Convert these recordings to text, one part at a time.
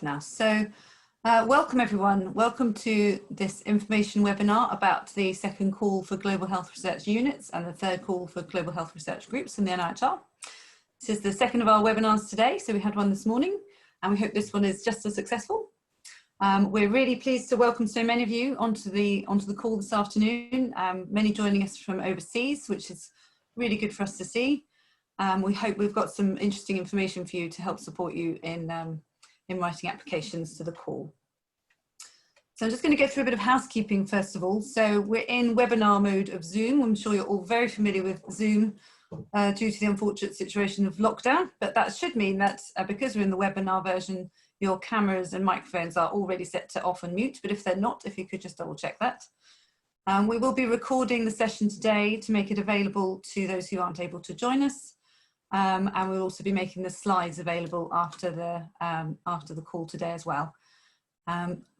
Now, welcome everyone. Welcome to this information webinar about the second call for global health research units and the third call for global health research groups in the NIHR. This is the second of our webinars today, so we had one this morning and we hope this one is just as successful. We're really pleased to welcome so many of you onto the call this afternoon, many joining us from overseas, which is really good for us to see. We hope we've got some interesting information for you to help support you in writing applications to the call. So I'm just going to go through a bit of housekeeping first of all. So we're in webinar mode of Zoom. I'm sure you're all very familiar with Zoom due to the unfortunate situation of lockdown, but that should mean that because we're in the webinar version, your cameras and microphones are already set to off and mute, but if they're not, if you could just double check that. We will be recording the session today to make it available to those who aren't able to join us. And we'll also be making the slides available after the call today as well.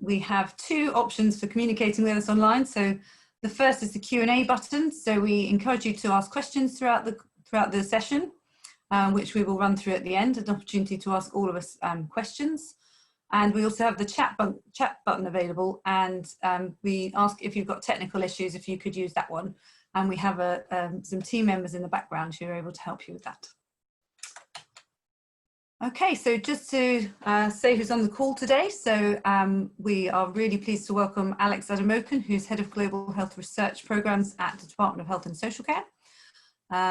We have two options for communicating with us online. So the first is the Q&A button. So we encourage you to ask questions throughout the session, which we will run through at the end, an opportunity to ask all of us questions. And we also have the chat button available, and we ask if you've got technical issues, if you could use that one. And we have some team members in the background who are able to help you with that. Okay, so just to say who's on the call today. So we are really pleased to welcome Alex Adamokan, who's Head of Global Health Research Programs at the Department of Health and Social Care.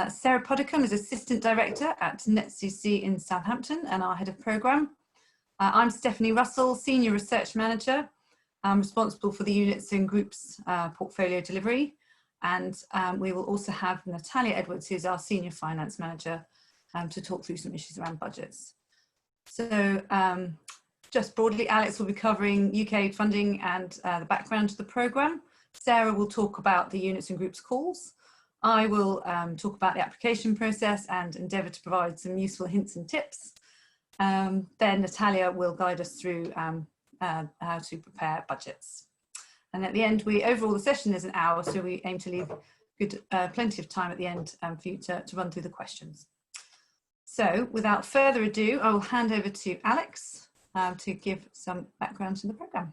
Sarah Podicum is Assistant Director at NetCC in Southampton and our Head of Programme. I'm Stephanie Russell, Senior Research Manager. I'm responsible for the units and groups portfolio delivery. And we will also have Natalia Edwards, who's our Senior Finance Manager, to talk through some issues around budgets. So just broadly, Alex will be covering UK funding and the background to the programme. Sarah will talk about the units and groups calls. I will talk about the application process and endeavour to provide some useful hints and tips. Then Natalia will guide us through how to prepare budgets. And at the end, overall the session is an hour, so we aim to leave plenty of time at the end for you to run through the questions. So without further ado, I will hand over to Alex to give some background to the programme.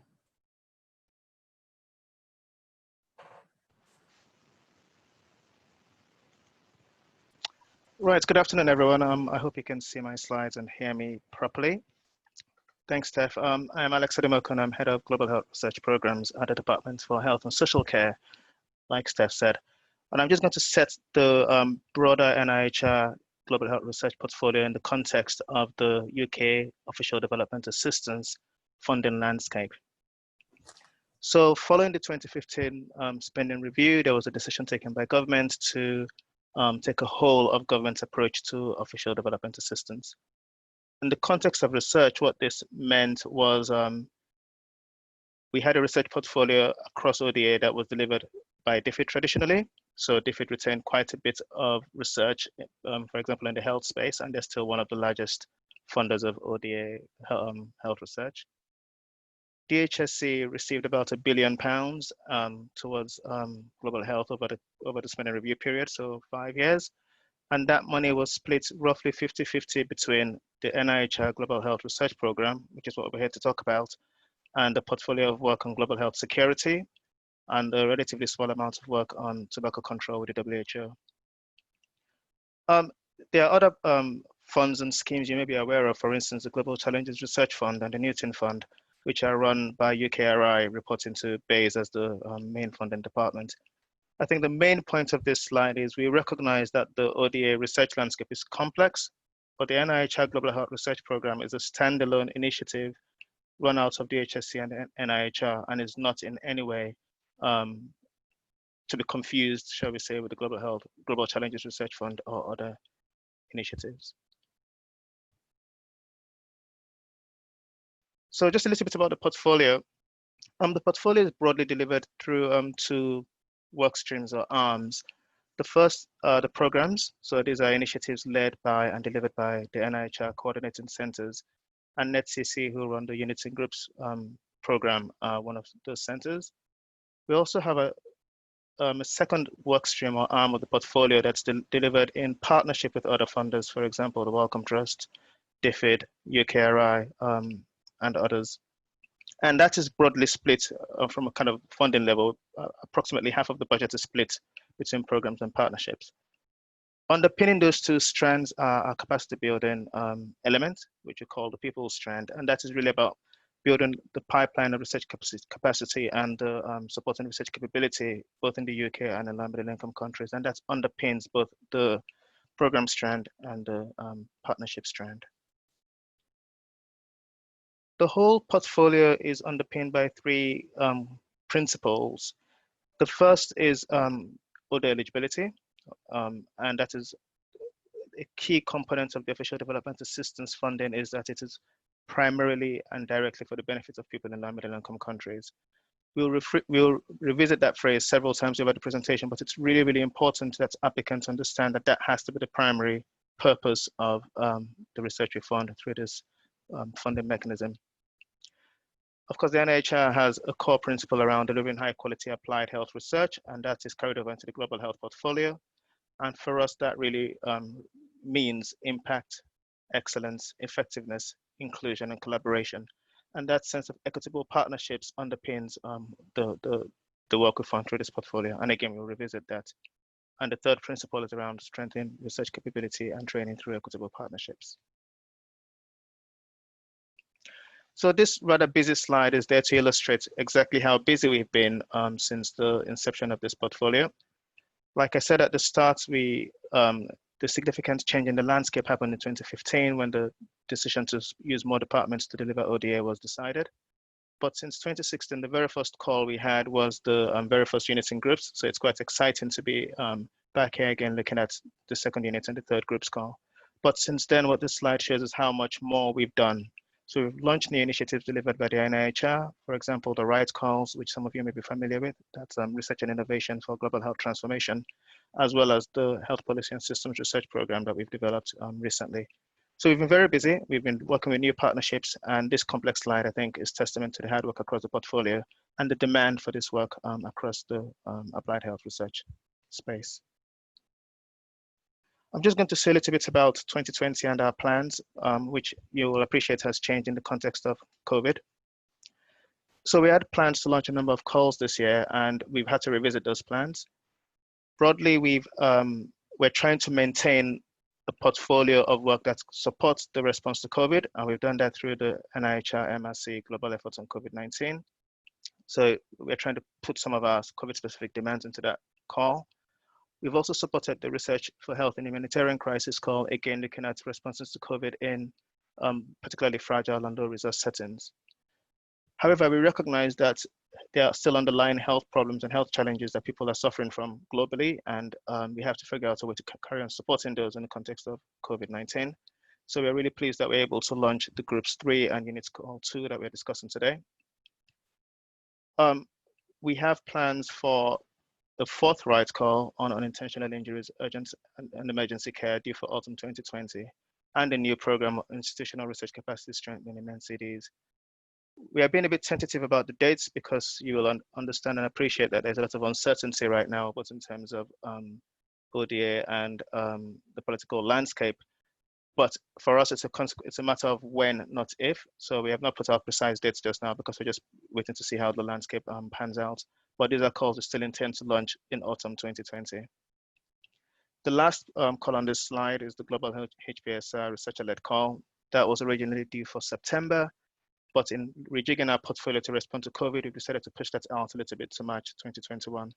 Right, good afternoon, everyone. I hope you can see my slides and hear me properly. Thanks, Steph. I'm Alex Adamokan. I'm Head of Global Health Research Programs at the Department for Health and Social Care, like Steph said. And I'm just going to set the broader NIHR Global Health Research portfolio in the context of the UK Official Development Assistance funding landscape. So following the 2015 spending review, there was a decision taken by government to take a whole of government approach to official development assistance. In the context of research, what this meant was we had a research portfolio across ODA that was delivered by DFID traditionally. So DFID retained quite a bit of research, for example, in the health space, and they're still one of the largest funders of ODA health research. DHSC received about £1 billion towards global health over the spending review period, so 5 years. And that money was split roughly 50-50 between the NIHR Global Health Research Program, which is what we're here to talk about, and the portfolio of work on global health security, and a relatively small amount of work on tobacco control with the WHO. There are other funds and schemes you may be aware of, for instance, the Global Challenges Research Fund and the Newton Fund, which are run by UKRI, reporting to BASE as the main funding department. I think the main point of this slide is we recognize that the ODA research landscape is complex, but the NIHR Global Health Research Program is a standalone initiative run out of DHSC and NIHR, and is not in any way to be confused, shall we say, with the Global Challenges Research Fund or other initiatives. So just a little bit about the portfolio. The portfolio is broadly delivered through two work streams or arms. The first are the programs. So these are initiatives led by and delivered by the NIHR coordinating centers, and NetCC, who run the Units and Groups program, one of those centers. We also have a second work stream or arm of the portfolio that's delivered in partnership with other funders, for example, the Wellcome Trust, DFID, UKRI, and others. And that is broadly split from a kind of funding level. Approximately half of the budget is split between programs and partnerships. Underpinning those two strands are our capacity building element, which we call the people strand. And that is really about building the pipeline of research capacity and supporting research capability, both in the UK and in low-middle income countries. And that underpins both the program strand and the partnership strand. The whole portfolio is underpinned by three principles. The first is ODA eligibility, and that is a key component of the official development assistance funding is that it is primarily and directly for the benefit of people in low-middle income countries. We'll revisit that phrase several times over the presentation, but it's really, really important that applicants understand that that has to be the primary purpose of the research we fund through this funding mechanism. Of course, the NIHR has a core principle around delivering high quality applied health research, and that is carried over into the global health portfolio. And for us, that really means impact, excellence, effectiveness, inclusion, and collaboration. And that sense of equitable partnerships underpins the work we fund through this portfolio. And again, we'll revisit that. And the third principle is around strengthening research capability and training through equitable partnerships. So this rather busy slide is there to illustrate exactly how busy we've been since the inception of this portfolio. Like I said at the start, the significant change in the landscape happened in 2015 when the decision to use more departments to deliver ODA was decided. But since 2016, the very first call we had was the very first units in groups. So it's quite exciting to be back here again, looking at the second unit and the third groups call. But since then, what this slide shows is how much more we've done. So we've launched new initiatives delivered by the NIHR, for example, the RIGHT calls, which some of you may be familiar with. That's research and innovation for global health transformation, as well as the health policy and systems research program that we've developed recently. So we've been very busy. We've been working with new partnerships, and this complex slide, I think, is testament to the hard work across the portfolio and the demand for this work across the applied health research space. I'm just going to say a little bit about 2020 and our plans, which you will appreciate has changed in the context of COVID. So we had plans to launch a number of calls this year, and we've had to revisit those plans. Broadly, we're trying to maintain a portfolio of work that supports the response to COVID, and we've done that through the NIHR MRC Global Efforts on COVID-19. So we're trying to put some of our COVID-specific demands into that call. We've also supported the research for health and humanitarian crisis call, again, looking at responses to COVID in particularly fragile and low resource settings. However, we recognize that there are still underlying health problems and health challenges that people are suffering from globally, and we have to figure out a way to carry on supporting those in the context of COVID-19. So we're really pleased that we're able to launch the groups 3 and units call 2 that we're discussing today. We have plans for the 4th RIGHT call on unintentional injuries, urgent and emergency care due for autumn 2020, and a new program of institutional research capacity strengthening in NCDs. We are being a bit tentative about the dates because you will understand and appreciate that there's a lot of uncertainty right now, both in terms of ODA and the political landscape. But for us, it's a matter of when, not if. So we have not put out precise dates just now because we're just waiting to see how the landscape pans out. But these are calls we still intend to launch in autumn 2020. The last call on this slide is the Global HPSR Researcher-led call. That was originally due for September, but in rejigging our portfolio to respond to COVID, we decided to push that out a little bit to March 2021.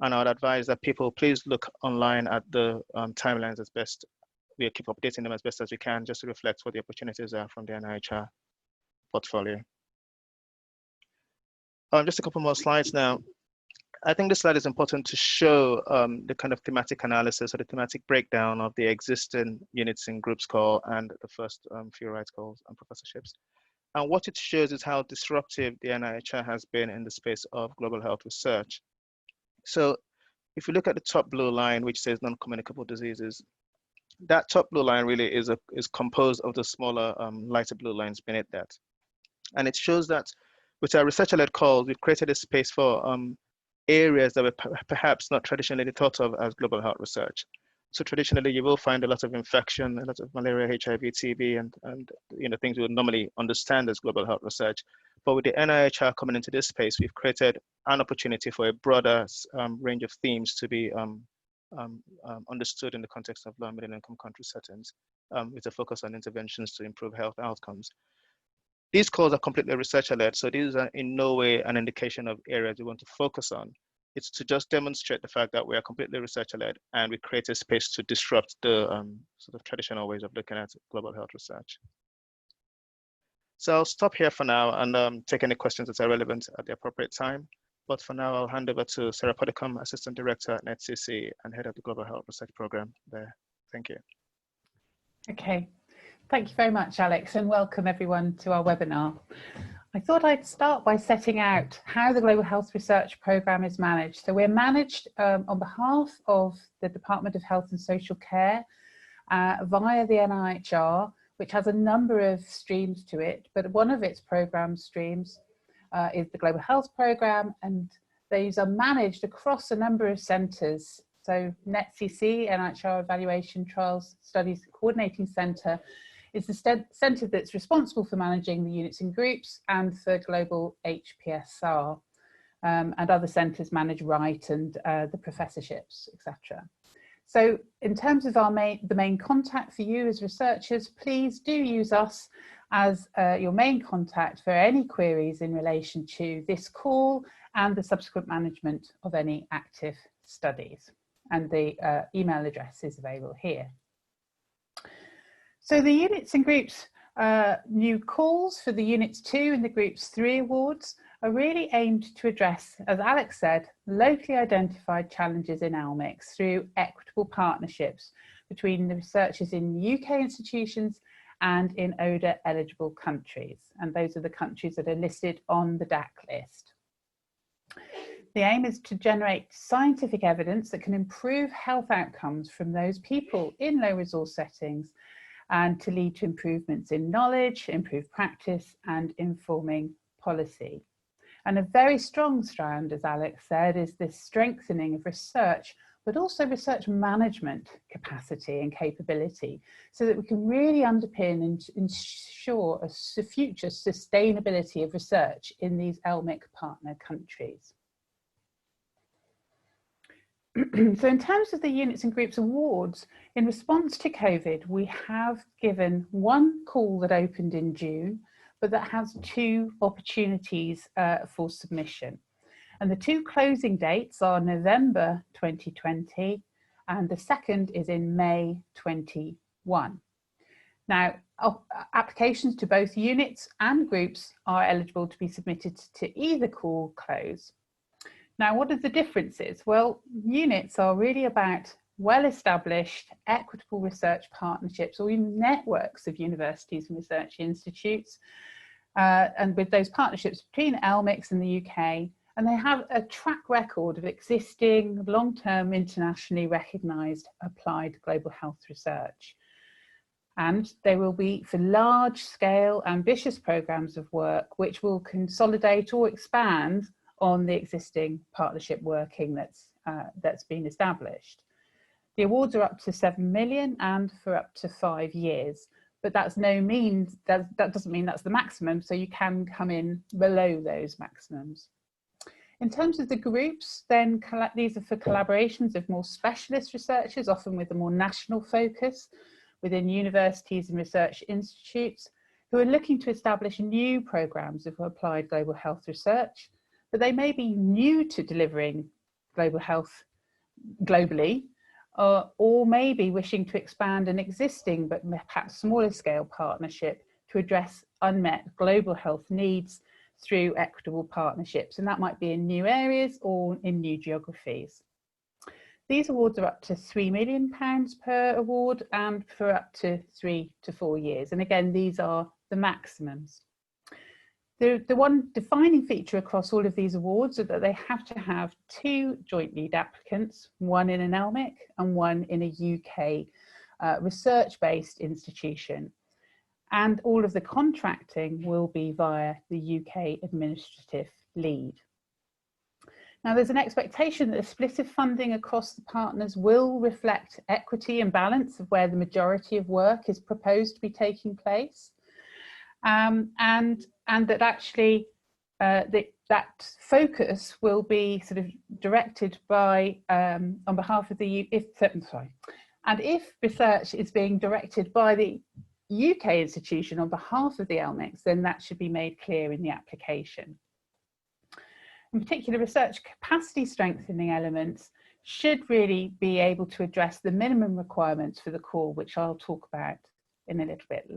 And I would advise that people please look online at the timelines as best. We'll keep updating them as best as we can, just to reflect what the opportunities are from the NIHR portfolio. Just a couple more slides now. I think this slide is important to show the kind of thematic analysis or the thematic breakdown of the existing units in groups call and the first few RIGHT calls and professorships. And what it shows is how disruptive the NIHR has been in the space of global health research. So if you look at the top blue line, which says non-communicable diseases, that top blue line really is composed of the smaller lighter blue lines beneath that. And it shows that with our researcher-led calls, we've created a space for areas that were perhaps not traditionally thought of as global health research. So traditionally, you will find a lot of infection, a lot of malaria, HIV, TB, and things we would normally understand as global health research. But with the NIHR coming into this space, we've created an opportunity for a broader range of themes to be understood in the context of low and middle income country settings, with a focus on interventions to improve health outcomes. These calls are completely researcher-led, so these are in no way an indication of areas we want to focus on. It's to just demonstrate the fact that we are completely researcher-led and we create a space to disrupt the sort of traditional ways of looking at global health research. So I'll stop here for now and take any questions that are relevant at the appropriate time. But for now, I'll hand over to Sarah Podicom, Assistant Director at NCC and Head of the Global Health Research Program there. Thank you. Okay, thank you very much, Alex, and welcome everyone to our webinar. I thought I'd start by setting out how the Global Health Research Programme is managed. So we're managed on behalf of the Department of Health and Social Care via the NIHR, which has a number of streams to it, but one of its programme streams is the Global Health Programme, and these are managed across a number of centres. So NETCC, NIHR Evaluation Trials Studies Coordinating Centre, is the centre that's responsible for managing the units and groups and for global HPSR, and other centres manage RIGHT and the professorships, etc. So in terms of the main contact for you as researchers, please do use us as your main contact for any queries in relation to this call and the subsequent management of any active studies. And the email address is available here. So the units and groups new calls for the Units 2 and the Groups 3 awards are really aimed to address, as Alex said, locally identified challenges in LMICs through equitable partnerships between the researchers in UK institutions and in ODA eligible countries. And those are the countries that are listed on the DAC list. The aim is to generate scientific evidence that can improve health outcomes from those people in low resource settings and to lead to improvements in knowledge, improved practice and informing policy. And a very strong strand, as Alex said, is this strengthening of research, but also research management capacity and capability, so that we can really underpin and ensure a future sustainability of research in these LMIC partner countries. So in terms of the Units and Groups Awards, in response to COVID, we have given one call that opened in June, but that has 2 opportunities for submission. And the 2 closing dates are November 2020, and the second is in May 21. Now, applications to both units and groups are eligible to be submitted to either call close. Now, what are the differences? Well, units are really about well-established equitable research partnerships or even networks of universities and research institutes, and with those partnerships between LMICs and the UK, and they have a track record of existing long-term internationally recognised applied global health research. And they will be for large-scale ambitious programmes of work which will consolidate or expand on the existing partnership working that's been established. The awards are up to 7 million and for up to 5 years, but that doesn't mean that's the maximum, so you can come in below those maximums. In terms of the groups, then these are for collaborations of more specialist researchers, often with a more national focus within universities and research institutes, who are looking to establish new programmes of applied global health research, but they may be new to delivering global health globally, or maybe wishing to expand an existing but perhaps smaller scale partnership to address unmet global health needs through equitable partnerships, and that might be in new areas or in new geographies. These awards are up to £3 million per award and for up to 3 to 4 years, and again these are the maximums. The one defining feature across all of these awards is that they have to have 2 joint lead applicants, one in an LMIC and one in a UK research-based institution. And all of the contracting will be via the UK administrative lead. Now, there's an expectation that the split of funding across the partners will reflect equity and balance of where the majority of work is proposed to be taking place, and that actually that focus will be sort of directed by on behalf of the if research is being directed by the UK institution on behalf of the LMICs, then that should be made clear in the application. In particular, research capacity strengthening elements should really be able to address the minimum requirements for the call, which I'll talk about in a little bit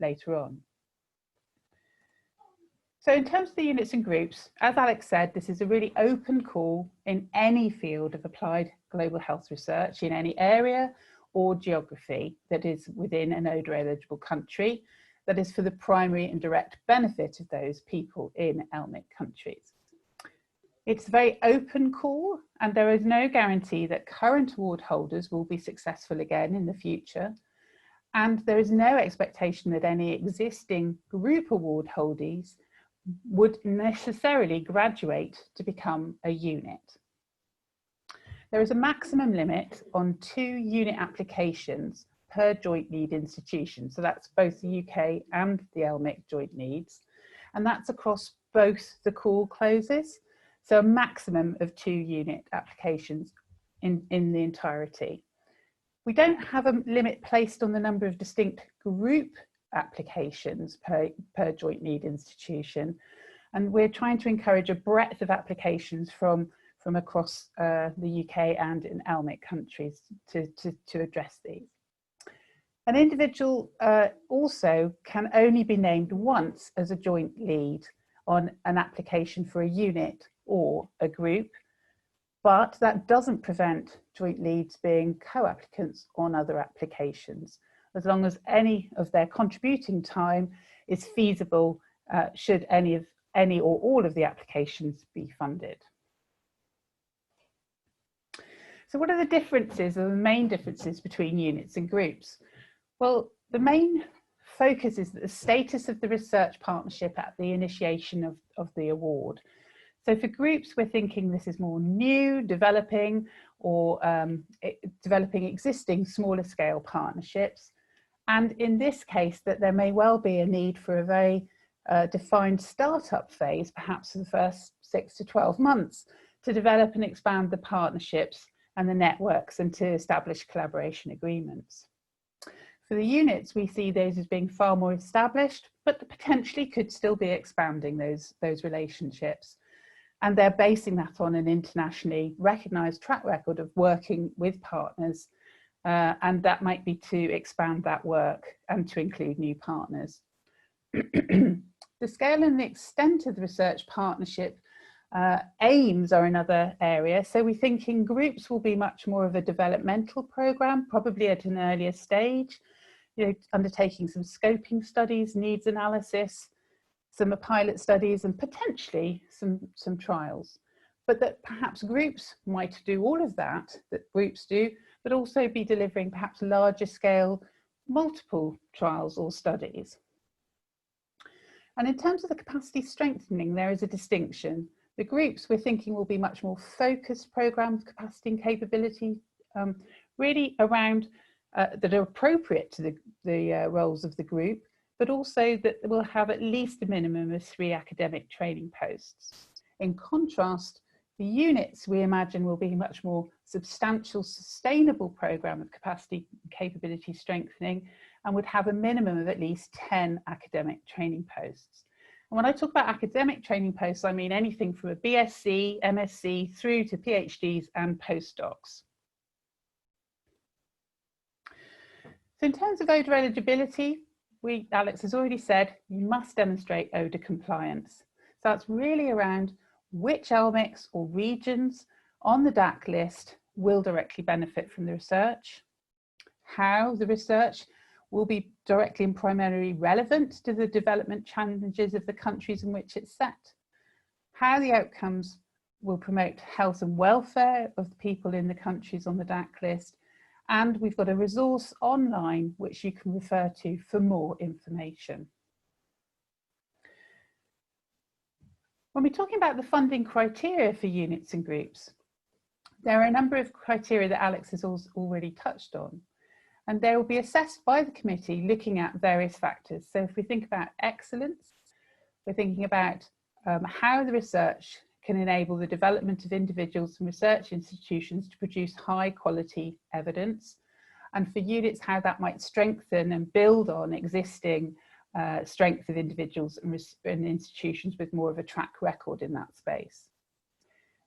later on. So in terms of the units and groups, as Alex said, this is a really open call in any field of applied global health research in any area or geography that is within an ODA eligible country, that is for the primary and direct benefit of those people in LMIC countries. It's a very open call, and there is no guarantee that current award holders will be successful again in the future. And there is no expectation that any existing group award holdees would necessarily graduate to become a unit. There is a maximum limit on 2 unit applications per joint need institution. So that's both the UK and the LMIC joint needs. And that's across both the call clauses. So a maximum of 2 unit applications in the entirety. We don't have a limit placed on the number of distinct group applications per joint need institution. And we're trying to encourage a breadth of applications from across the UK and in LMIC countries to address these. An individual also can only be named once as a joint lead on an application for a unit or a group, but that doesn't prevent joint leads being co-applicants on other applications, as long as any of their contributing time is feasible should any or all of the applications be funded. So what are the differences, or the main differences between units and groups? Well, the main focus is the status of the research partnership at the initiation of the award. So for groups, we're thinking this is more new, developing, or developing existing smaller scale partnerships. And in this case, that there may well be a need for a very defined startup phase, perhaps for the first 6 to 12 months, to develop and expand the partnerships and the networks and to establish collaboration agreements. For the units, we see those as being far more established, but potentially could still be expanding those relationships. And they're basing that on an internationally recognised track record of working with partners, and that might be to expand that work and to include new partners. The scale and the extent of the research partnership aims are another area. So we're thinking groups will be much more of a developmental programme, probably at an earlier stage, undertaking some scoping studies, needs analysis, some pilot studies, and potentially some trials. But that perhaps groups might do all of that groups do, but also be delivering perhaps larger scale, multiple trials or studies. And in terms of the capacity strengthening, there is a distinction. The groups we're thinking will be much more focused programmes, capacity and capability, really around that are appropriate to the roles of the group, but also that will have at least a minimum of 3 academic training posts. In contrast, the units we imagine will be a much more substantial, sustainable programme of capacity and capability strengthening, and would have a minimum of at least 10 academic training posts. And when I talk about academic training posts, I mean anything from a BSc, MSc, through to PhDs and postdocs. So in terms of ODA eligibility, Alex has already said, you must demonstrate ODA compliance. So that's really around which LMICs or regions on the DAC list will directly benefit from the research, how the research will be directly and primarily relevant to the development challenges of the countries in which it's set, how the outcomes will promote health and welfare of the people in the countries on the DAC list, and we've got a resource online which you can refer to for more information. When we're talking about the funding criteria for units and groups, there are a number of criteria that Alex has already touched on, and they will be assessed by the committee looking at various factors. So if we think about excellence, we're thinking about how the research can enable the development of individuals and research institutions to produce high quality evidence, and for units, how that might strengthen and build on existing strength of individuals and institutions with more of a track record in that space.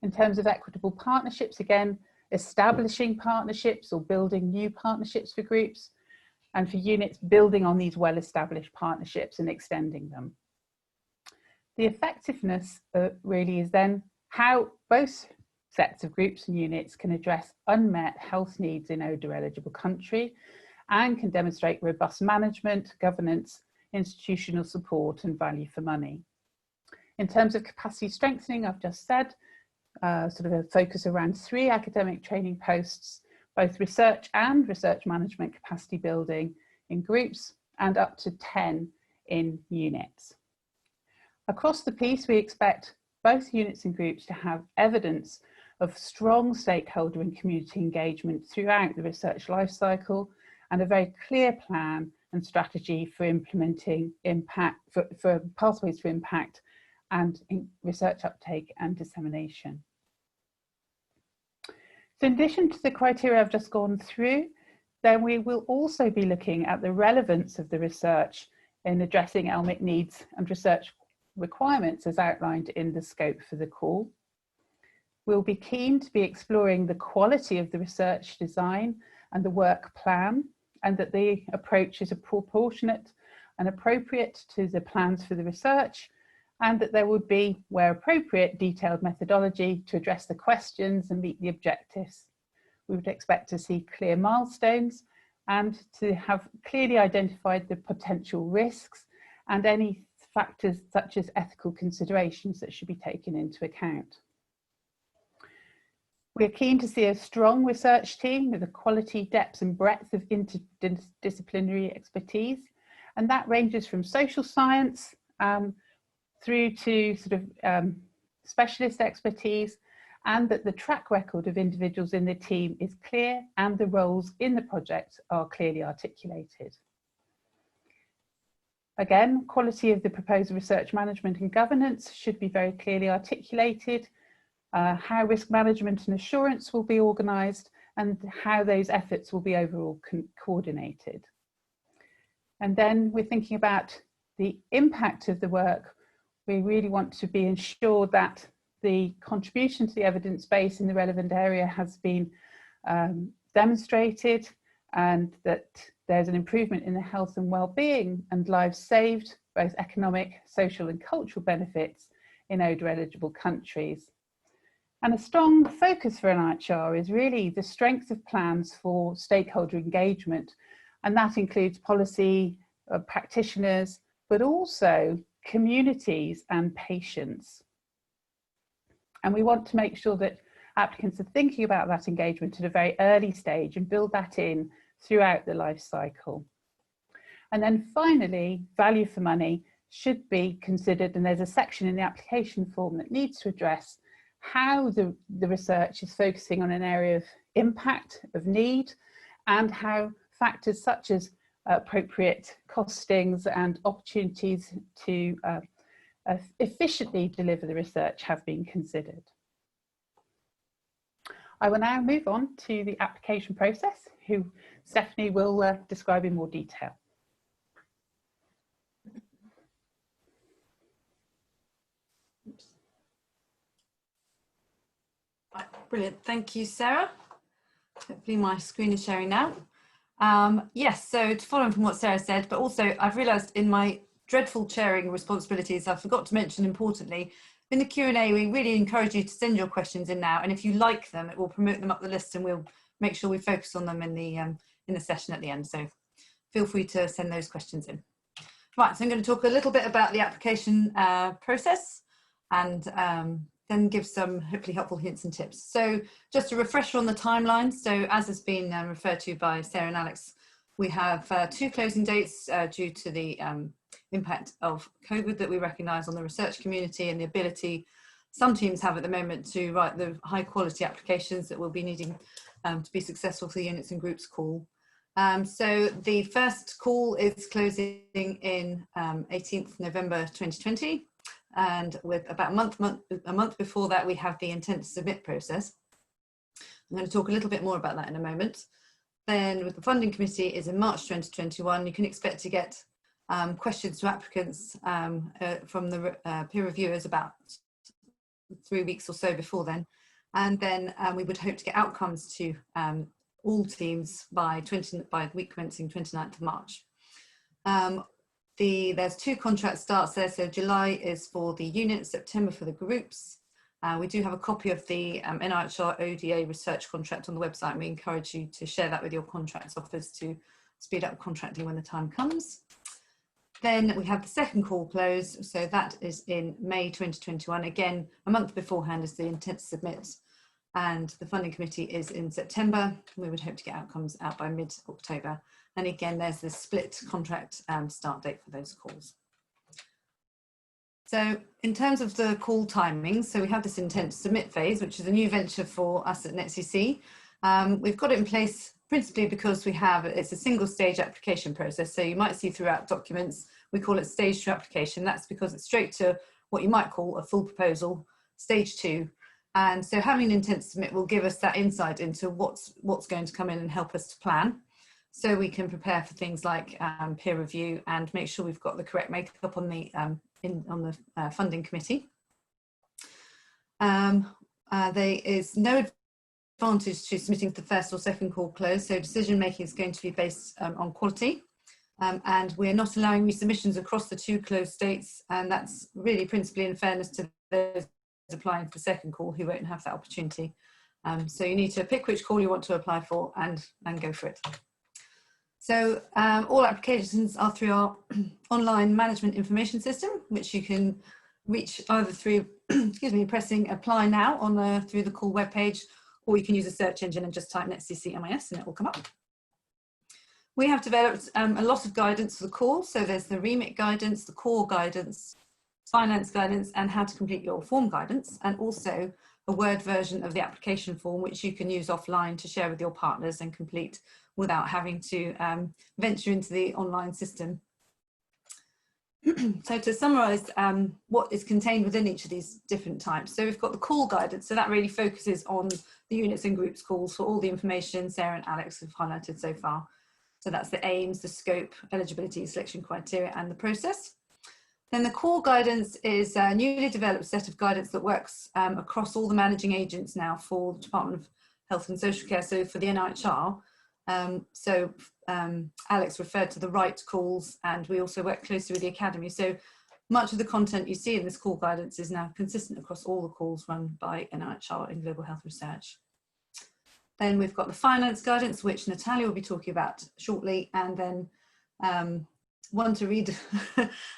In terms of equitable partnerships, again, establishing partnerships or building new partnerships for groups, and for units, building on these well-established partnerships and extending them. The effectiveness really is then how both sets of groups and units can address unmet health needs in ODA eligible country and can demonstrate robust management, governance, institutional support and value for money. In terms of capacity strengthening, I've just said, sort of a focus around 3 academic training posts, both research and research management capacity building in groups, and up to 10 in units. Across the piece, we expect both units and groups to have evidence of strong stakeholder and community engagement throughout the research lifecycle, and a very clear plan and strategy for implementing impact, for pathways to impact and research uptake and dissemination. So in addition to the criteria I've just gone through, then we will also be looking at the relevance of the research in addressing LMIC needs and research requirements as outlined in the scope for the call. We'll be keen to be exploring the quality of the research design and the work plan, and that the approach is proportionate and appropriate to the plans for the research, and that there would be, where appropriate, detailed methodology to address the questions and meet the objectives. We would expect to see clear milestones and to have clearly identified the potential risks and any factors such as ethical considerations that should be taken into account. We're keen to see a strong research team with a quality, depth and breadth of interdisciplinary expertise, and that ranges from social science through to sort of specialist expertise, and that the track record of individuals in the team is clear and the roles in the project are clearly articulated. Again, quality of the proposed research management and governance should be very clearly articulated, how risk management and assurance will be organised, and how those efforts will be overall coordinated. And then we're thinking about the impact of the work. We really want to be ensured that the contribution to the evidence base in the relevant area has been demonstrated, and that there's an improvement in the health and well-being and lives saved, both economic, social and cultural benefits in ODA eligible countries. And a strong focus for NIHR is really the strength of plans for stakeholder engagement, and that includes policy, practitioners, but also communities and patients. And we want to make sure that applicants are thinking about that engagement at a very early stage and build that in throughout the life cycle. And then finally, value for money should be considered, and there's a section in the application form that needs to address how the research is focusing on an area of impact, of need, and how factors such as appropriate costings and opportunities to efficiently deliver the research have been considered. I will now move on to the application process, who Stephanie will describe in more detail. Brilliant, thank you, Sarah. Hopefully my screen is sharing now. Yes, so to follow on from what Sarah said, but also I've realised in my dreadful chairing responsibilities, I forgot to mention importantly, in the Q&A, we really encourage you to send your questions in now, and if you like them, it will promote them up the list and we'll make sure we focus on them in the session at the end. So feel free to send those questions in. Right, so I'm going to talk a little bit about the application process and then give some hopefully helpful hints and tips. So just a refresher on the timeline. So as has been referred to by Sarah and Alex, we have 2 closing dates due to the impact of COVID that we recognise on the research community and the ability some teams have at the moment to write the high quality applications that we'll be needing to be successful for the units and groups call. So the first call is closing in 18th November 2020, and with about a month before that we have the intent to submit process. I'm going to talk a little bit more about that in a moment. Then with the funding committee is in March 2021. You can expect to get questions to applicants from the peer reviewers about 3 weeks or so before then. And then we would hope to get outcomes to all teams by the week commencing 29th of March. There's 2 contract starts there, so July is for the units, September for the groups. We do have a copy of the NIHR ODA research contract on the website, and we encourage you to share that with your contracts officers to speed up contracting when the time comes. Then we have the second call close, so that is in May 2021. Again, a month beforehand is the intent to submit, and the funding committee is in September. We would hope to get outcomes out by mid-October. And again, there's the split contract start date for those calls. So in terms of the call timings, so we have this intent to submit phase, which is a new venture for us at NetCC. We've got it in place principally because it's a single stage application process. So you might see throughout documents, we call it stage 2 application. That's because it's straight to what you might call a full proposal, stage 2. And so having an intent to submit will give us that insight into what's going to come in and help us to plan. So we can prepare for things like peer review and make sure we've got the correct makeup on the funding committee. There is no advantage to submitting the first or second call close, so decision making is going to be based on quality, and we're not allowing resubmissions across the 2 closed dates, and that's really principally in fairness to those applying for second call who won't have that opportunity. So you need to pick which call you want to apply for and go for it. So all applications are through our online management information system, which you can reach either through, pressing apply now through the call webpage, or you can use a search engine and just type NetCC MIS and it will come up. We have developed a lot of guidance for the call. So there's the remit guidance, the core guidance, finance guidance, and how to complete your form guidance, and also a Word version of the application form, which you can use offline to share with your partners and complete without having to venture into the online system. So to summarise what is contained within each of these different types. So we've got the call guidance, so that really focuses on the units and groups calls for all the information Sarah and Alex have highlighted so far. So that's the aims, the scope, eligibility, selection criteria, and the process. Then the core guidance is a newly developed set of guidance that works across all the managing agents now for the Department of Health and Social Care, so for the NIHR. Alex referred to the right calls, and we also work closely with the Academy. So much of the content you see in this call guidance is now consistent across all the calls run by NIHR in global health research. Then we've got the finance guidance, which Natalia will be talking about shortly, and then one to read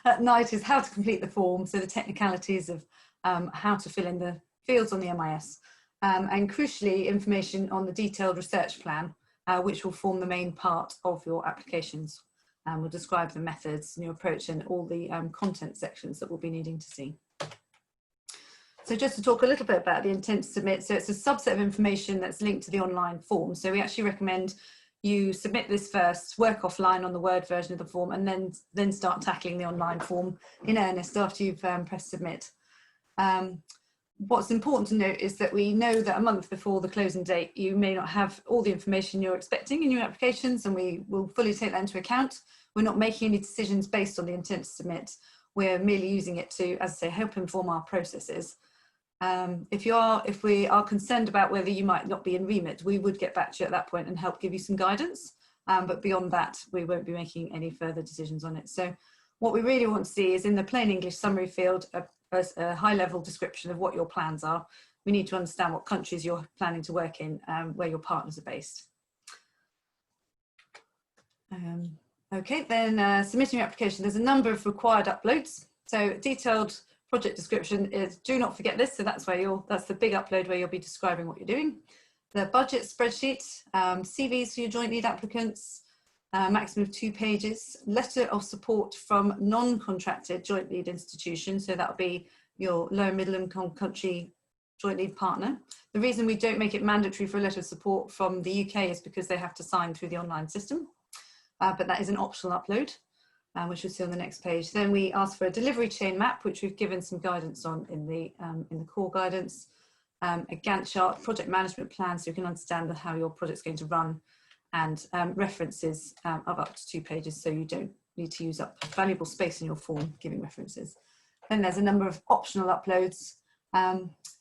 at night is how to complete the form, so the technicalities of how to fill in the fields on the MIS, and crucially information on the detailed research plan, which will form the main part of your applications. We'll describe the methods and your approach and all the content sections that we'll be needing to see. So just to talk a little bit about the intent to submit, so it's a subset of information that's linked to the online form. So we actually recommend you submit this first, work offline on the Word version of the form, and then start tackling the online form in earnest after you've pressed submit. What's important to note is that we know that a month before the closing date, you may not have all the information you're expecting in your applications, and we will fully take that into account. We're not making any decisions based on the intent to submit. We're merely using it to, as I say, help inform our processes. If we are concerned about whether you might not be in remit, we would get back to you at that point and help give you some guidance. But beyond that, we won't be making any further decisions on it. So what we really want to see is in the plain English summary field, a high-level description of what your plans are. We need to understand what countries you're planning to work in, where your partners are based. Okay, then submitting your application, there's a number of required uploads. So detailed project description is, do not forget this, so that's the big upload where you'll be describing what you're doing. The budget spreadsheet, CVs for your joint lead applicants, maximum of 2 pages, letter of support from non-contracted joint lead institutions, so that'll be your low middle income country joint lead partner. The reason we don't make it mandatory for a letter of support from the UK is because they have to sign through the online system, but that is an optional upload, which you'll see on the next page. Then we ask for a delivery chain map, which we've given some guidance on in the core guidance, a Gantt chart, project management plan, so you can understand how your project's going to run, and references of up to 2 pages, so you don't need to use up valuable space in your form giving references. Then there's a number of optional uploads.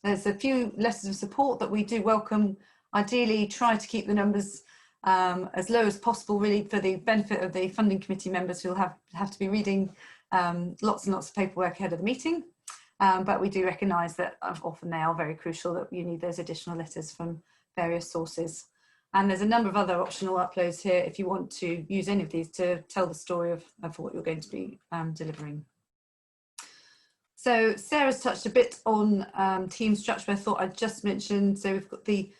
There's a few letters of support that we do welcome. Ideally, try to keep the numbers as low as possible, really, for the benefit of the funding committee members who'll have to be reading lots and lots of paperwork ahead of the meeting. But we do recognise that often they are very crucial, that you need those additional letters from various sources. And there's a number of other optional uploads here if you want to use any of these to tell the story of what you're going to be delivering. So Sarah's touched a bit on team structure. I thought I'd just mention, so we've got the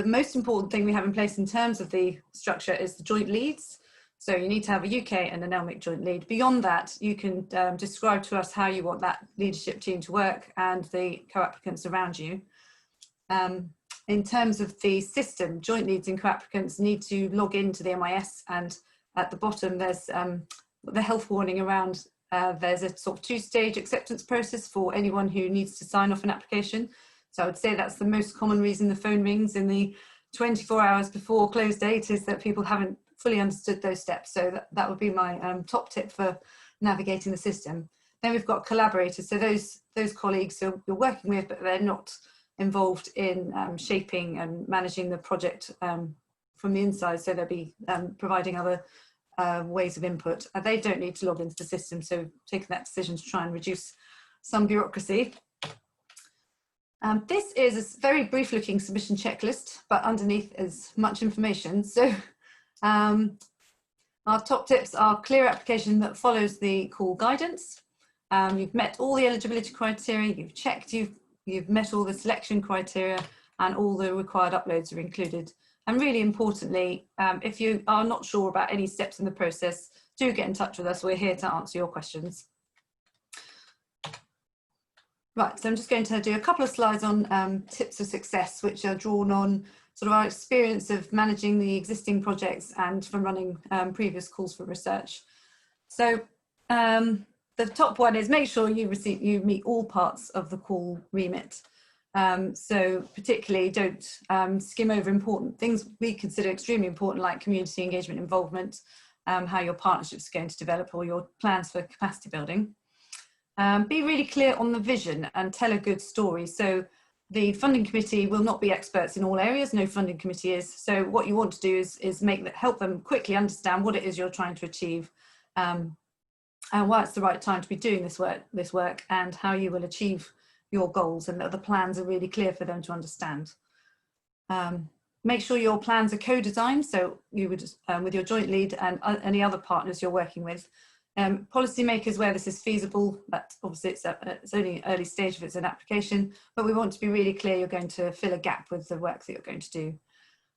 most important thing we have in place in terms of the structure is the joint leads. So you need to have a UK and an LMIC joint lead. Beyond that, you can describe to us how you want that leadership team to work and the co-applicants around you. In terms of the system, joint leads and co-applicants need to log into the MIS, and at the bottom there's the health warning around there's a sort of 2-stage acceptance process for anyone who needs to sign off an application. So I would say that's the most common reason the phone rings in the 24 hours before close date, is that people haven't fully understood those steps. So that would be my top tip for navigating the system. Then we've got collaborators. So those colleagues who you're working with, but they're not involved in shaping and managing the project from the inside. So they'll be providing other ways of input. They don't need to log into the system. So taking that decision to try and reduce some bureaucracy. This is a very brief looking submission checklist, but underneath is much information. So our top tips are clear application that follows the call guidance. You've met all the eligibility criteria, you've checked, you've met all the selection criteria, and all the required uploads are included. And really importantly, if you are not sure about any steps in the process, do get in touch with us. We're here to answer your questions. Right, so I'm just going to do a couple of slides on tips of success, which are drawn on sort of our experience of managing the existing projects and from running previous calls for research. So the top one is make sure you meet all parts of the call remit. So particularly don't skim over important things we consider extremely important, like community engagement involvement, how your partnerships are going to develop, or your plans for capacity building. Be really clear on the vision and tell a good story. So the funding committee will not be experts in all areas, no funding committee is. So what you want to do is help them quickly understand what it is you're trying to achieve, and why it's the right time to be doing this work, and how you will achieve your goals, and that the plans are really clear for them to understand. Make sure your plans are co-designed, so you would, with your joint lead and any other partners you're working with. Policymakers where this is feasible, but obviously it's only early stage if it's an application, but we want to be really clear you're going to fill a gap with the work that you're going to do.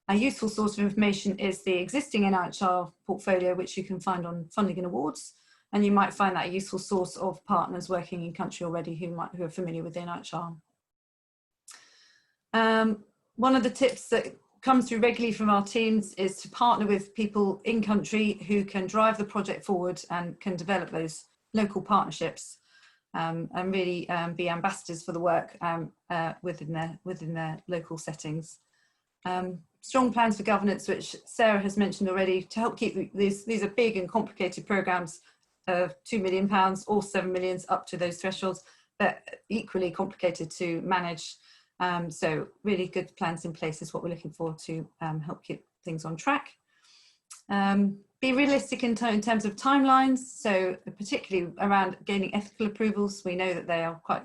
A useful source of information is the existing NIHR portfolio, which you can find on funding and awards, and you might find that a useful source of partners working in country already who are familiar with the NIHR. One of the tips that comes through regularly from our teams is to partner with people in country who can drive the project forward and can develop those local partnerships, and really be ambassadors for the work within their local settings. Strong plans for governance, which Sarah has mentioned already, to help keep these are big and complicated programmes of £2 million or 7 million up to those thresholds, but equally complicated to manage. So really good plans in place is what we're looking for to help keep things on track. Be realistic in terms of timelines, so particularly around gaining ethical approvals. We know that they are quite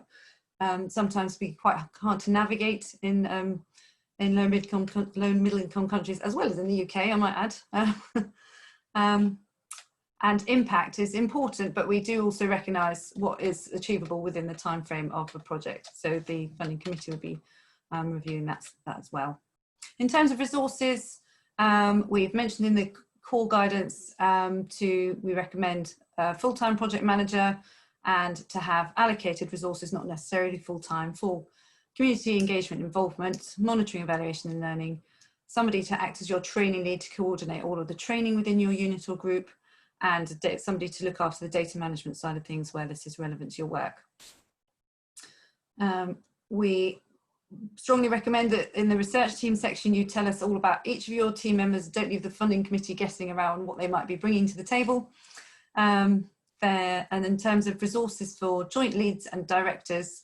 sometimes be quite hard to navigate in low middle income countries, as well as in the UK, I might add. And impact is important, but we do also recognise what is achievable within the time frame of the project. So the funding committee will be reviewing that as well. In terms of resources, we've mentioned in the core guidance we recommend a full-time project manager and to have allocated resources, not necessarily full-time, for community engagement involvement, monitoring, evaluation and learning, somebody to act as your training lead to coordinate all of the training within your unit or group, and somebody to look after the data management side of things where this is relevant to your work. We strongly recommend that in the research team section you tell us all about each of your team members. Don't leave the funding committee guessing around what they might be bringing to the table. And in terms of resources for joint leads and directors,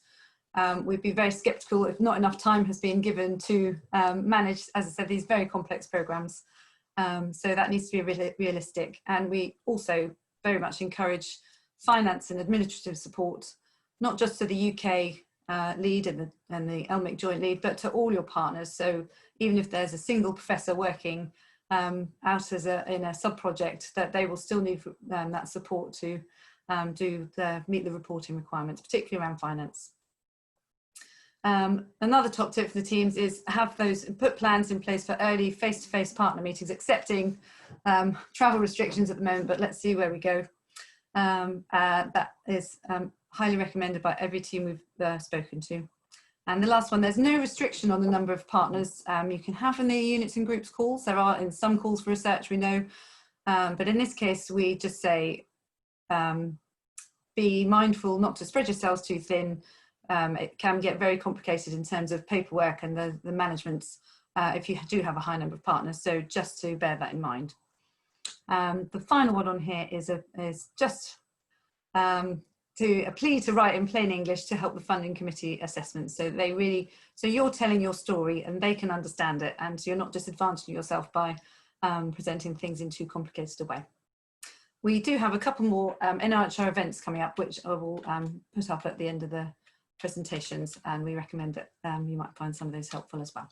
we'd be very sceptical if not enough time has been given to manage, as I said, these very complex programs. So that needs to be realistic. And we also very much encourage finance and administrative support, not just to the UK lead and the LMIC joint lead, but to all your partners. So even if there's a single professor working out as in a sub-project, that they will still need that support to meet the reporting requirements, particularly around finance. Another top tip for the teams is put plans in place for early face-to-face partner meetings, accepting travel restrictions at the moment, but let's see where we go. That is highly recommended by every team we've spoken to. And the last one, there's no restriction on the number of partners you can have in the units and groups calls. There are in some calls for research, we know, but in this case, we just say, be mindful not to spread yourselves too thin. It can get very complicated in terms of paperwork and the management if you do have a high number of partners. So just to bear that in mind. The final one on here is just a plea to write in plain English to help the funding committee assessment. So you're telling your story and they can understand it, and you're not disadvantaging yourself by presenting things in too complicated a way. We do have a couple more NIHR events coming up, which I will put up at the end of the presentations, and we recommend that you might find some of those helpful as well.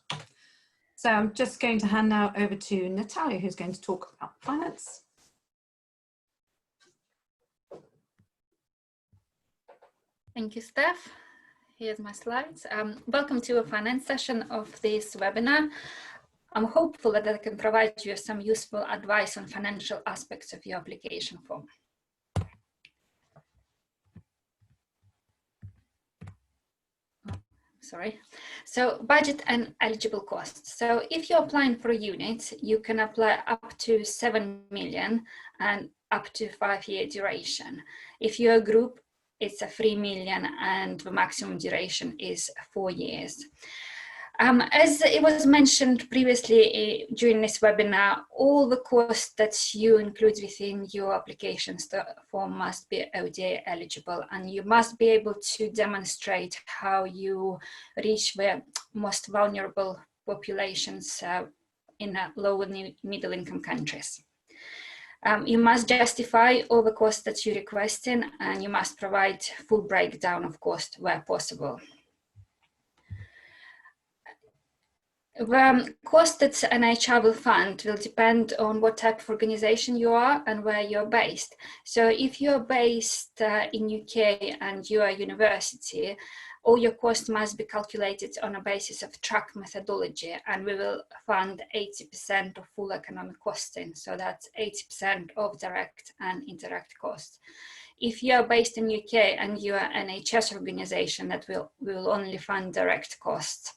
So I'm just going to hand now over to Natalia, who's going to talk about finance. Thank you, Steph. Here's my slides. Welcome to a finance session of this webinar. I'm hopeful that I can provide you some useful advice on financial aspects of your application form. Sorry. So budget and eligible costs. So if you're applying for a unit, you can apply up to 7 million and up to 5-year duration. If you're a group, it's a 3 million and the maximum duration is 4 years. As it was mentioned previously during this webinar, all the costs that you include within your application form must be ODA eligible, and you must be able to demonstrate how you reach the most vulnerable populations in low and middle income countries. You must justify all the costs that you're requesting, and you must provide full breakdown of cost where possible. The cost that NIHR will fund will depend on what type of organization you are and where you're based. So if you're based in UK and you are a university, all your costs must be calculated on a basis of track methodology, and we will fund 80% of full economic costing. So that's 80% of direct and indirect costs. If you are based in UK and you are an NHS organization, that we will only fund direct costs.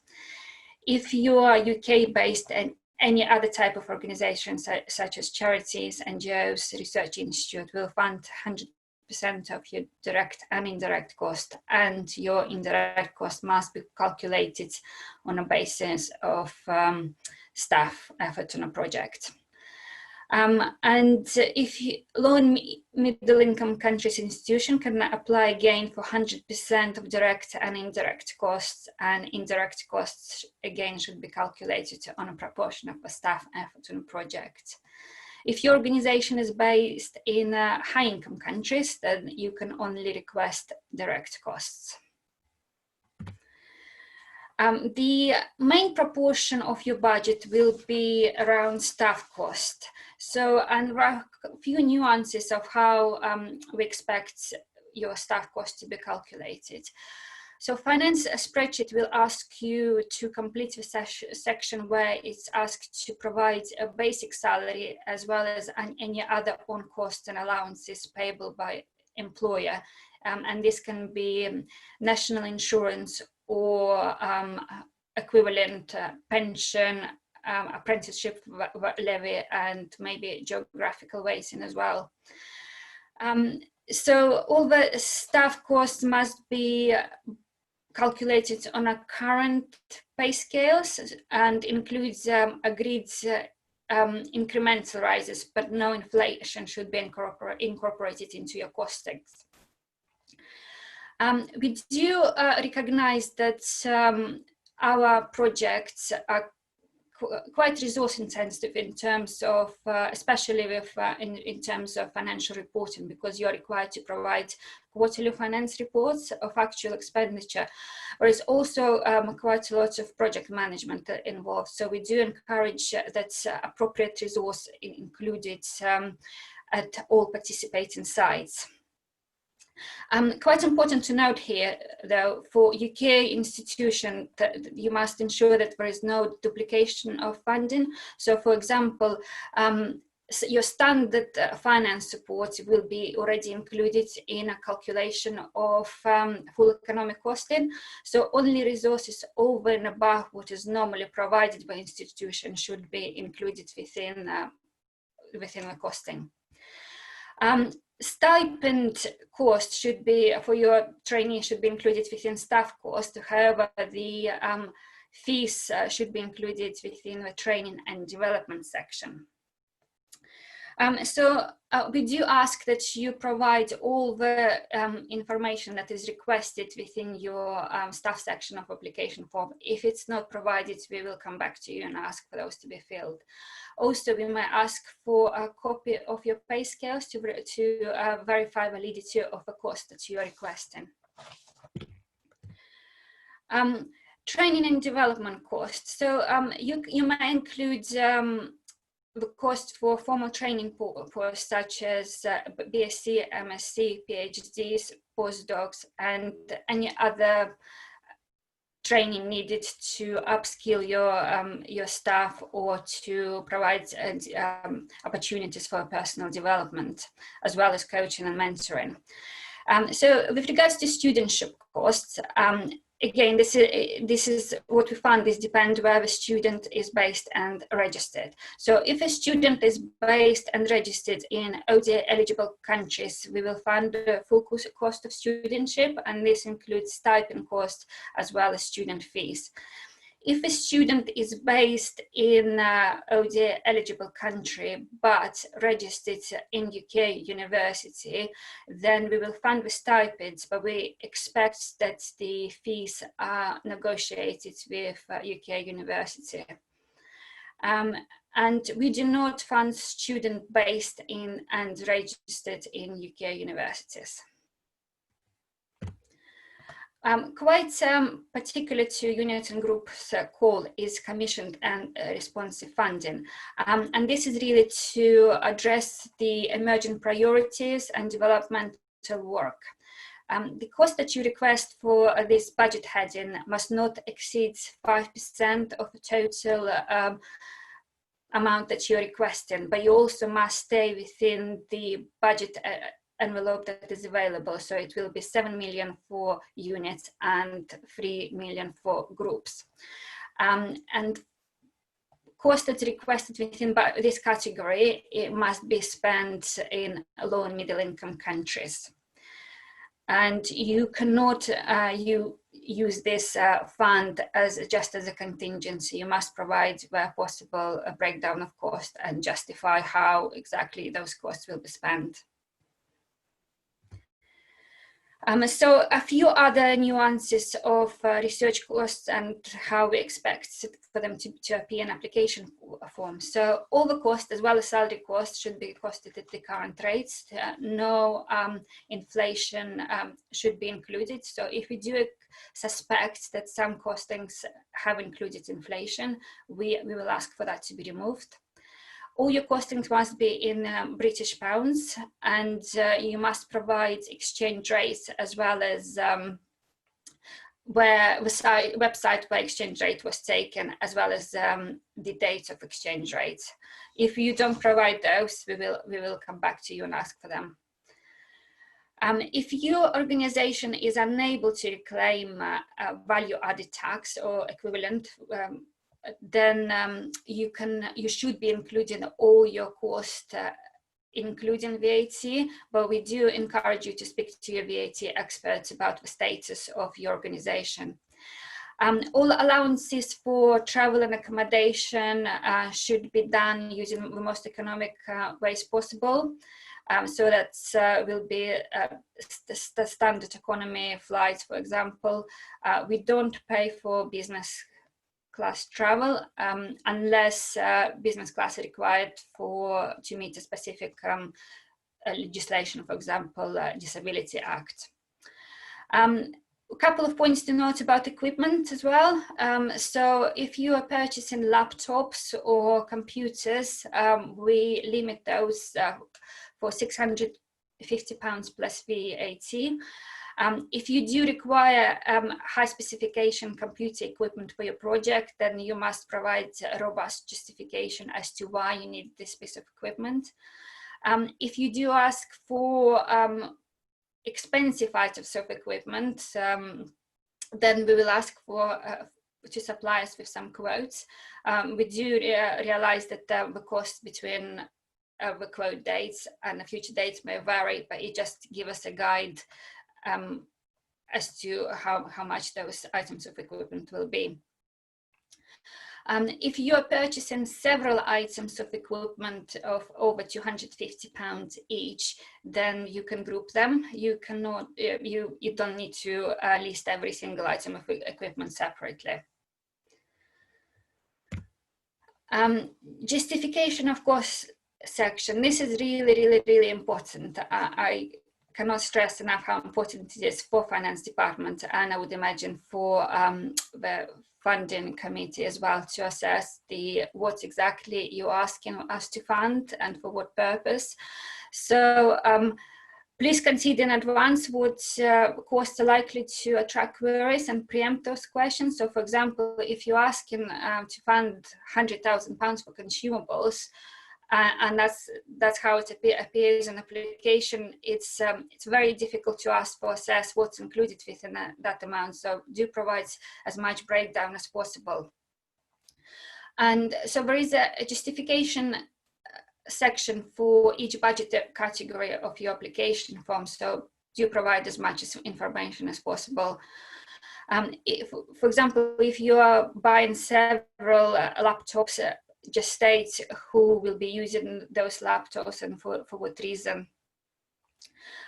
If you are UK based and any other type of organization, such as charities, NGOs, research institute, will fund 100% of your direct and indirect cost, and your indirect cost must be calculated on a basis of staff effort on a project. And if low and middle income countries institution can apply again for 100% of direct and indirect costs, and indirect costs again should be calculated on a proportion of a staff effort on a project. If your organization is based in high income countries, then you can only request direct costs. The main proportion of your budget will be around staff cost. So, and there are a few nuances of how we expect your staff cost to be calculated. So finance spreadsheet will ask you to complete the section where it's asked to provide a basic salary as well as any other on costs and allowances payable by employer. And this can be national insurance or equivalent pension, apprenticeship levy, and maybe geographical weighting as well. So all the staff costs must be calculated on a current pay scales and includes agreed incremental rises, but no inflation should be incorporated into your costings. We do recognize that our projects are quite resource intensive in terms of, especially with in terms of financial reporting, because you're required to provide quarterly finance reports of actual expenditure. There is also quite a lot of project management involved. So we do encourage that appropriate resource included at all participating sites. Quite important to note here, though, for UK institution, that you must ensure that there is no duplication of funding. So, for example, your standard finance support will be already included in a calculation of full economic costing. So only resources over and above what is normally provided by institution should be included within the costing. Stipend cost should be, for your trainee, should be included within staff cost. However, the fees should be included within the training and development section. So we do ask that you provide all the information that is requested within your staff section of application form. If it's not provided, we will come back to you and ask for those to be filled. Also, we might ask for a copy of your pay scales to verify validity of the cost that you are requesting. Training and development costs. So you might include the cost for formal training courses such as BSc, MSc, PhDs, postdocs, and any other training needed to upskill your staff or to provide opportunities for personal development, as well as coaching and mentoring. So with regards to studentship costs, again, this is what we found. This depends where the student is based and registered. So if a student is based and registered in ODA eligible countries, we will fund the full cost of studentship, and this includes stipend cost as well as student fees. If a student is based in ODA eligible country but registered in UK university, then we will fund the stipends, but we expect that the fees are negotiated with UK university. And we do not fund students based in and registered in UK universities. Quite particular to unit and groups call is commissioned and responsive funding. And this is really to address the emerging priorities and developmental work. The cost that you request for this budget heading must not exceed 5% of the total amount that you're requesting, but you also must stay within the budget envelope that is available. So it will be 7 million for units and 3 million for groups. And cost that's requested within this category, it must be spent in low and middle income countries. And you cannot use this fund as just as a contingency. You must provide, where possible, a breakdown of cost and justify how exactly those costs will be spent. So a few other nuances of research costs and how we expect for them to appear in application form. So all the costs as well as salary costs should be costed at the current rates. No inflation should be included. So if we do suspect that some costings have included inflation, we will ask for that to be removed. All your costings must be in British pounds, and you must provide exchange rates as well as where the website where exchange rate was taken, as well as the date of exchange rate. If you don't provide those, we will come back to you and ask for them. If your organization is unable to claim value-added tax or equivalent, then you should be including all your costs, including VAT, but we do encourage you to speak to your VAT experts about the status of your organization. All allowances for travel and accommodation should be done using the most economic ways possible. So that will be the standard economy flights, for example. We don't pay for business class travel unless business class is required to meet a specific legislation, for example, Disability Act. A couple of points to note about equipment as well. So if you are purchasing laptops or computers, we limit those for £650 plus VAT. If you do require high specification computer equipment for your project, then you must provide a robust justification as to why you need this piece of equipment. If you do ask for expensive items of equipment, then we will ask to supply us with some quotes. We do realize that the cost between the quote dates and the future dates may vary, but it just gives us a guide as to how much those items of equipment will be. If you are purchasing several items of equipment of over £250 each, then you can group them. You cannot, you don't need to list every single item of equipment separately. Justification of cost section. This is really important. I cannot stress enough how important it is for finance department, and I would imagine for the funding committee as well, to assess what exactly you're asking us to fund and for what purpose. So please consider in advance what costs are likely to attract queries and preempt those questions. So for example, if you're asking to fund £100,000 for consumables, and that's how it appears in application, it's very difficult to ask for assess what's included within that amount. So do provide as much breakdown as possible. And so there is a justification section for each budget category of your application form. So do provide as much information as possible. For example, if you are buying several laptops, just state who will be using those laptops and for what reason.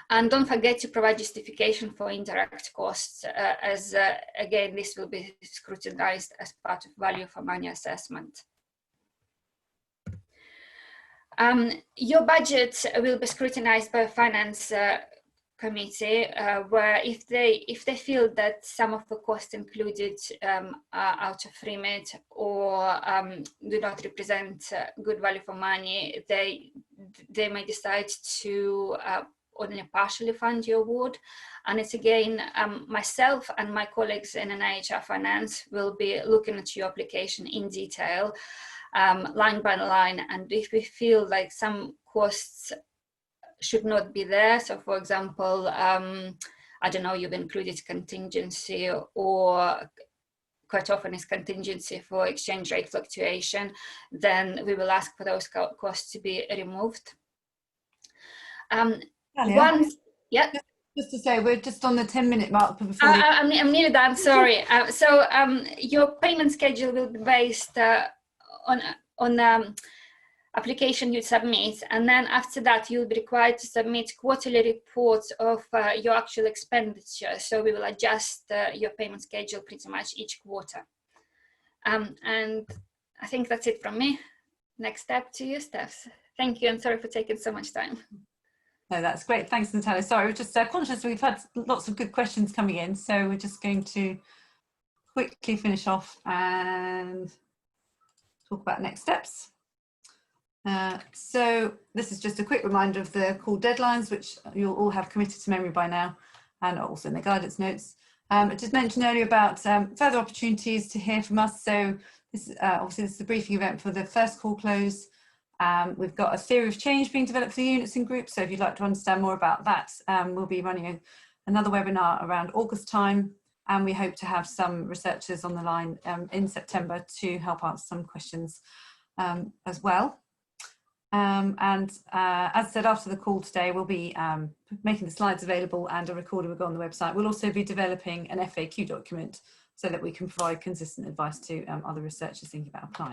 And don't forget to provide justification for indirect costs, as again, this will be scrutinized as part of value for money assessment. Your budget will be scrutinized by a finance committee, where if they feel that some of the costs included are out of remit or do not represent good value for money, they may decide to only partially fund your award. And it's again, myself and my colleagues in NIHR Finance will be looking at your application in detail, line by line, and if we feel like some costs should not be there. So for example, I don't know, you've included contingency, or quite often is contingency for exchange rate fluctuation, then we will ask for those costs to be removed. Yeah. Just to say, we're just on the 10-minute mark before I'm nearly done, sorry. So your payment schedule will be based on application you submit, and then after that you'll be required to submit quarterly reports of your actual expenditure. So we will adjust your payment schedule pretty much each quarter. And I think that's it from me. Next step to you, Steph. Thank you, and sorry for taking so much time. No, that's great. Thanks, Natalia. Sorry, we're just conscious we've had lots of good questions coming in, so we're just going to quickly finish off and talk about next steps. So this is just a quick reminder of the call deadlines, which you'll all have committed to memory by now and are also in the guidance notes. I just mentioned earlier about further opportunities to hear from us. So this, obviously this is the briefing event for the first call close. We've got a theory of change being developed for the units and groups. So if you'd like to understand more about that, we'll be running another webinar around August time. And we hope to have some researchers on the line in September to help answer some questions as well. As I said, after the call today, we'll be making the slides available and a recording will go on the website. We'll also be developing an FAQ document so that we can provide consistent advice to other researchers thinking about applying.